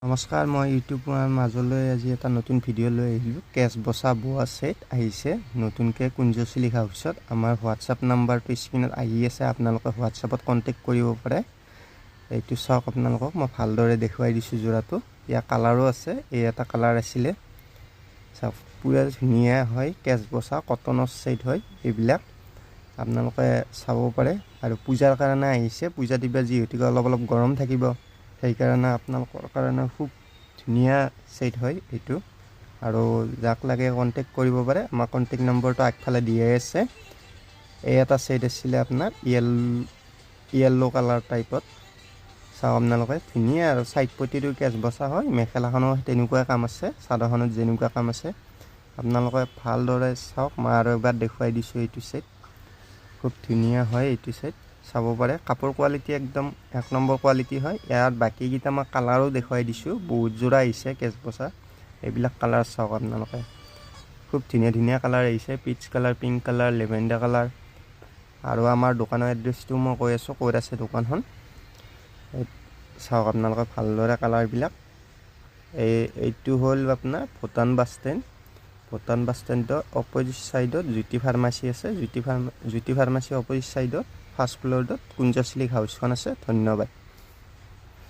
নমস্কাৰ, মই ইউটিউবৰ মাজলৈ আজি এটা নতুন ভিডিঅ' লৈ আহিলোঁ। কেছ বচা বোৱা ছেট আহিছে নতুনকৈ কুঞ্জশ্ৰী হাউচত। আমাৰ হোৱাটছআপ নাম্বাৰটো স্ক্ৰীণত আহি আছে, আপোনালোকে হোৱাটছআপত কণ্টেক্ট কৰিব পাৰে। এইটো চাওক, আপোনালোকক মই ভালদৰে দেখুৱাই দিছোঁ যোৰাটো। ইয়াৰ কালাৰো আছে, এই এটা কালাৰ আছিলে। চাওক, পুৰা ধুনীয়া হয়, কেছ বচা কটনৰ ছেট হয় এইবিলাক। আপোনালোকে চাব পাৰে। আৰু পূজাৰ কাৰণে আহিছে, পূজা দিবা যিহেতুকে অলপ গৰম থাকিব, সেইকাৰণে আপোনালোকৰ কাৰণে খুব ধুনীয়া ছেট হয় এইটো। আৰু যাক লাগে কণ্টেক্ট কৰিব পাৰে, আমাৰ কণ্টেক্ট নম্বৰটো আগফালে দিয়াই আছে। এই এটা ছেট আছিলে আপোনাৰ য়েল্ল' কালাৰ টাইপত। চাওক আপোনালোকে, ধুনীয়া আৰু ছাইড পটিটো কেছ বচা হয়। মেখেলাখনো তেনেকুৱা কাম আছে, চাদৰখনত যেনেকুৱা কাম আছে। আপোনালোকে ভালদৰে চাওক, মই আৰু এবাৰ দেখুৱাই দিছোঁ। এইটো ছেট খুব ধুনীয়া হয়, এইটো ছেট চাব পাৰে। কাপোৰ কোৱালিটি একদম 1 নম্বৰ কোৱালিটি হয়। ইয়াত বাকীকেইটা মই কালাৰো দেখুৱাই দিছোঁ, বহুত যোৰা আহিছে কেছ বচা। এইবিলাক কালাৰ চাওক আপোনালোকে, খুব ধুনীয়া ধুনীয়া কালাৰ আহিছে। Peach colour, pink colour, lavender colour. আৰু আমাৰ দোকানৰ এড্ৰেছটো মই কৈ আছোঁ, ক'ত আছে দোকানখন। চাওক আপোনালোকে ভালদৰে কালাৰবিলাক। এইটো হ'ল আপোনাৰ Bhutan bus stand. Bhutan bus ষ্টেণ্ডৰ অপ'জিট ছাইডত জ্যোতি ফাৰ্মাচী আছে। জ্যোতি ফাৰ্মাচীৰ অপ'জিট ছাইডত ফাৰ্ষ্ট ফ্ল'ৰত কুঞ্জশ্ৰী হাউচখন আছে। ধন্যবাদ।